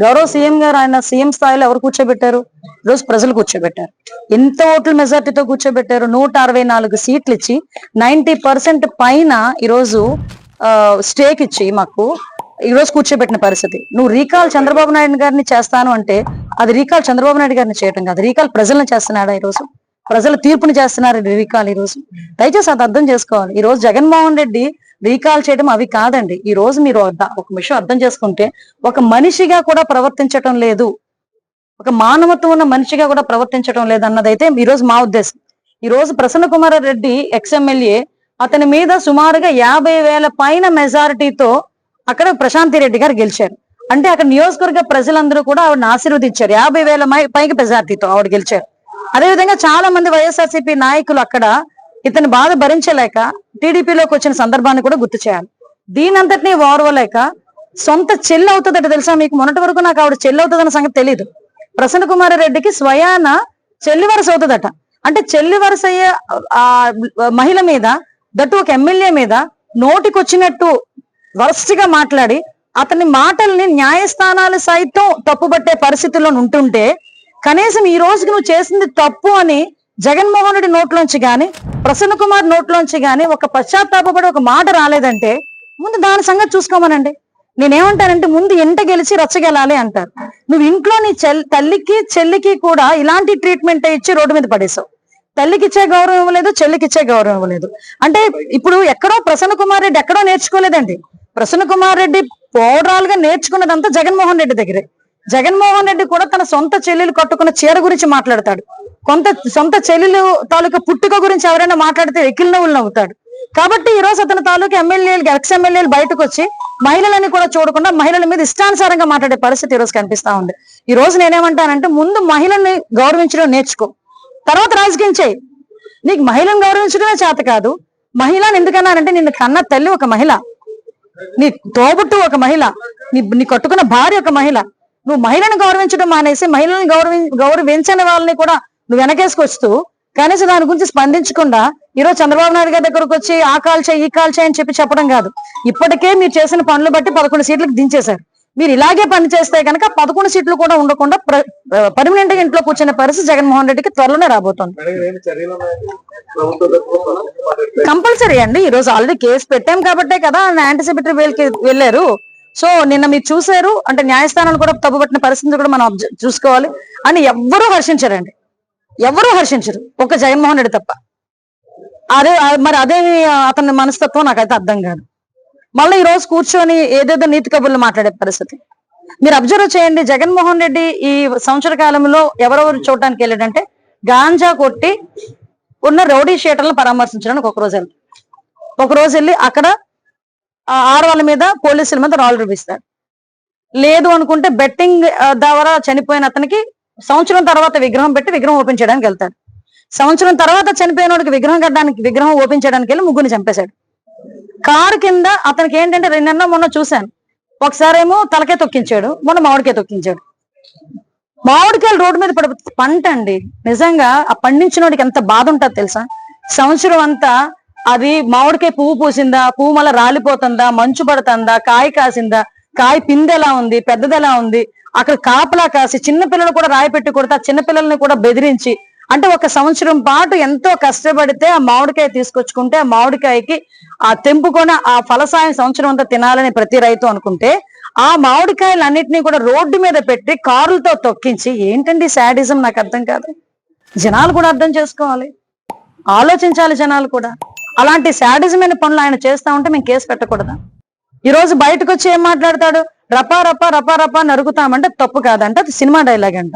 గౌరవ సీఎం గారు ఆయన సీఎం స్థాయిలో ఎవరు కూర్చోబెట్టారు? ఈరోజు ప్రజలు కూర్చోబెట్టారు. ఎంత ఓట్ల మెజార్టీతో కూర్చోబెట్టారు? 164 సీట్లు ఇచ్చి 90% పైన ఈరోజు స్టేక్ ఇచ్చి మాకు ఈరోజు కూర్చోబెట్టిన పరిస్థితి. నువ్వు రీకాల్ చంద్రబాబు నాయుడు గారిని చేస్తాను అంటే అది రీకాల్ చంద్రబాబు నాయుడు గారిని చేయటం కాదు, రీకాల్ ప్రజలను చేస్తున్నాడా? ఈరోజు ప్రజల తీర్పుని చేస్తున్నారు రీకాల్. ఈరోజు దయచేసి అది అర్థం చేసుకోవాలి. ఈ రోజు జగన్మోహన్ రెడ్డి రీకాల్ చేయడం అవి కాదండి. ఈ రోజు మీరు ఒక విషయం అర్థం చేసుకుంటే, ఒక మనిషిగా కూడా ప్రవర్తించటం లేదు, ఒక మానవత్వం ఉన్న మనిషిగా కూడా ప్రవర్తించడం లేదు అన్నదైతే ఈ రోజు మా ఉద్దేశం. ఈ రోజు ప్రసన్న కుమార్ రెడ్డి ఎక్స్ఎమ్మెల్యే, అతని మీద సుమారుగా 50,000 పైన మెజారిటీతో అక్కడ ప్రశాంతి రెడ్డి గారు గెలిచారు. అంటే అక్కడ నియోజకవర్గ ప్రజలందరూ కూడా ఆవిడని ఆశీర్వదించారు. 50,000 పైకి మెజారిటీతో ఆవిడ గెలిచారు. అదేవిధంగా చాలా మంది వైఎస్ఆర్సీపీ నాయకులు అక్కడ ఇతని బాధ భరించలేక టీడీపీలోకి వచ్చిన సందర్భాన్ని కూడా గుర్తు చేయాలి. దీనంతటినీ ఓర్వలేక సొంత చెల్లి అవుతుందట తెలుసా మీకు? మొన్నటి వరకు నాకు ఆవిడ చెల్లి అవుతుందన్న సంగతి తెలియదు. ప్రసన్న కుమార్ రెడ్డికి స్వయాన చెల్లి వరుస అవుతుందట. అంటే చెల్లి వరుస అయ్యే ఆ మహిళ మీద, దట్టు ఒక ఎమ్మెల్యే మీద నోటికొచ్చినట్టు వరస్ట్గా మాట్లాడి అతని మాటల్ని న్యాయస్థానాలు సైతం తప్పుబట్టే పరిస్థితుల్లో ఉంటుంటే, కనీసం ఈ రోజుకి నువ్వు చేసింది తప్పు అని జగన్మోహన్ రెడ్డి నోట్లోంచి గాని, ప్రసన్న కుమార్ నోట్లోంచి గాని ఒక పశ్చాత్తాపడి ఒక మాట రాలేదంటే ముందు దాని సంగతి చూసుకోమనండి. నేనేమంటానంటే, ముందు ఎంట గెలిచి రచ్చగెలాలి అంటారు. నువ్వు ఇంట్లో నీ తల్లికి చెల్లికి కూడా ఇలాంటి ట్రీట్మెంట్ ఇచ్చి రోడ్డు మీద పడేసావు. తల్లికి ఇచ్చే గౌరవం ఇవ్వలేదు, చెల్లికి ఇచ్చే గౌరవం ఇవ్వలేదు. అంటే ఇప్పుడు ఎక్కడో ప్రసన్న కుమార్ రెడ్డి ఎక్కడో నేర్చుకోలేదండి. ప్రసన్న కుమార్ రెడ్డి ఓవరాల్ గా నేర్చుకున్నదంతా జగన్మోహన్ రెడ్డి దగ్గరే. జగన్మోహన్ రెడ్డి కూడా తన సొంత చెల్లెలు కట్టుకున్న చీర గురించి మాట్లాడతాడు. సొంత చెల్లెలు తాలూకా పుట్టుక గురించి ఎవరైనా మాట్లాడితే ఎక్కిలి నవ్వులు నవ్వుతాడు. కాబట్టి ఈ రోజు అతని తాలూకా ఎమ్మెల్యేలు, ఎక్స్ఎమ్మెల్యేలు బయటకు వచ్చి మహిళలని కూడా చూడకుండా మహిళల మీద ఇష్టానుసారంగా మాట్లాడే పరిస్థితి ఈ రోజు కనిపిస్తా ఉంది. ఈ రోజు నేనేమంటానంటే, ముందు మహిళల్ని గౌరవించడం నేర్చుకో, తర్వాత రాజకీయం చేయి. నీకు మహిళను గౌరవించడమే చేత కాదు. మహిళను ఎందుకన్నానంటే, నిన్ను కన్న తల్లి ఒక మహిళ, నీ తోబుట్టు ఒక మహిళ, నీ కట్టుకున్న భార్య ఒక మహిళ. నువ్వు మహిళను గౌరవించడం మానేసి మహిళలను గౌరవించని వాళ్ళని కూడా నువ్వు వెనకేసుకొస్తూ కనీసం దాని గురించి స్పందించకుండా ఈరోజు చంద్రబాబు నాయుడు గారి దగ్గరకు వచ్చి ఆ కాల్ చేయి ఈ కాల్ చేయి అని చెప్పడం కాదు. ఇప్పటికే మీరు చేసిన పనులు బట్టి 11 సీట్లకు దించేశారు. మీరు ఇలాగే పని చేస్తే కనుక 11 సీట్లు కూడా ఉండకుండా పర్మనెంట్ గా ఇంట్లో కూర్చునే పరిస్థితి జగన్మోహన్ రెడ్డికి త్వరలోనే రాబోతోంది. కంపల్సరీ అండి. ఈ రోజు ఆల్రెడీ కేసు పెట్టాం కాబట్టే కదా యాంటిసిపేటరీ బెయిల్కి వెళ్ళారు. సో నిన్న మీరు చూసారు, అంటే న్యాయస్థానాలు కూడా తప్పుపట్టిన పరిస్థితి కూడా మనం చూసుకోవాలి. అని ఎవ్వరూ హర్షించరండి, ఎవరూ హర్షించరు, ఒక జగన్మోహన్ రెడ్డి తప్ప. అదే అతని మనస్తత్వం నాకైతే అర్థం కాదు. మళ్ళీ ఈ రోజు కూర్చొని ఏదేదో నీతి కబుర్లు మాట్లాడే పరిస్థితి మీరు అబ్జర్వ్ చేయండి. జగన్మోహన్ రెడ్డి ఈ సంవత్సర కాలంలో ఎవరెవరు చూడటానికి వెళ్ళాడంటే, గాంజా కొట్టి ఉన్న రౌడీ షీటర్లను పరామర్శించడానికి ఒక రోజు వెళ్ళి అక్కడ ఆడవాళ్ళ మీద, పోలీసుల మీద రాళ్ళు చూపిస్తాడు. లేదు అనుకుంటే బెట్టింగ్ ద్వారా చనిపోయిన అతనికి సంవత్సరం తర్వాత విగ్రహం పెట్టి విగ్రహం ఓపెన్ చేయడానికి వెళ్తాడు. సంవత్సరం తర్వాత చనిపోయిన వాడికి విగ్రహం ఓపెన్ చేయడానికి వెళ్ళి ముగ్గురిని చంపేశాడు. కారు కింద అతనికి ఏంటంటే, మొన్న చూశాను, ఒకసారేమో తలకే తొక్కించాడు, మొన్న మామిడికాయ తొక్కించాడు. మామిడికాయలు రోడ్డు మీద పంట అండి. నిజంగా ఆ పండించిన వాడికి ఎంత బాధ ఉంటుంది తెలుసా? సంవత్సరం అంతా అది మామిడికాయ పువ్వు పూసిందా, పువ్వు మళ్ళీ రాలిపోతుందా, మంచు పడుతుందా, కాయ కాసిందా, కాయ పిందె ఎలా ఉంది, పెద్దది ఎలా ఉంది, అక్కడ కాపలా కాసి చిన్నపిల్లలు కూడా రాయి పెట్టి కొడితే ఆ చిన్నపిల్లల్ని కూడా బెదిరించి, అంటే ఒక సంవత్సరం పాటు ఎంతో కష్టపడితే ఆ మామిడికాయ తీసుకొచ్చుకుంటే ఆ మామిడికాయకి ఆ తెంపుకొని ఆ ఫలసాయం సంవత్సరం అంతా తినాలని ప్రతి రైతు అనుకుంటే, ఆ మామిడికాయలన్నింటినీ కూడా రోడ్డు మీద పెట్టి కారులతో తొక్కించి, ఏంటండి శాడిజం? నాకు అర్థం కాదు. జనాలు కూడా అర్థం చేసుకోవాలి, ఆలోచించాలి జనాలు కూడా. అలాంటి శాడిజమైన పనులు ఆయన చేస్తా ఉంటే మేము కేసు పెట్టకూడదా? ఈ రోజు బయటకు వచ్చి ఏం మాట్లాడతాడు? రపా రపా రపా రపా నరుకుతామంటే తప్పు కాదంట, అది సినిమా డైలాగ్ అంట.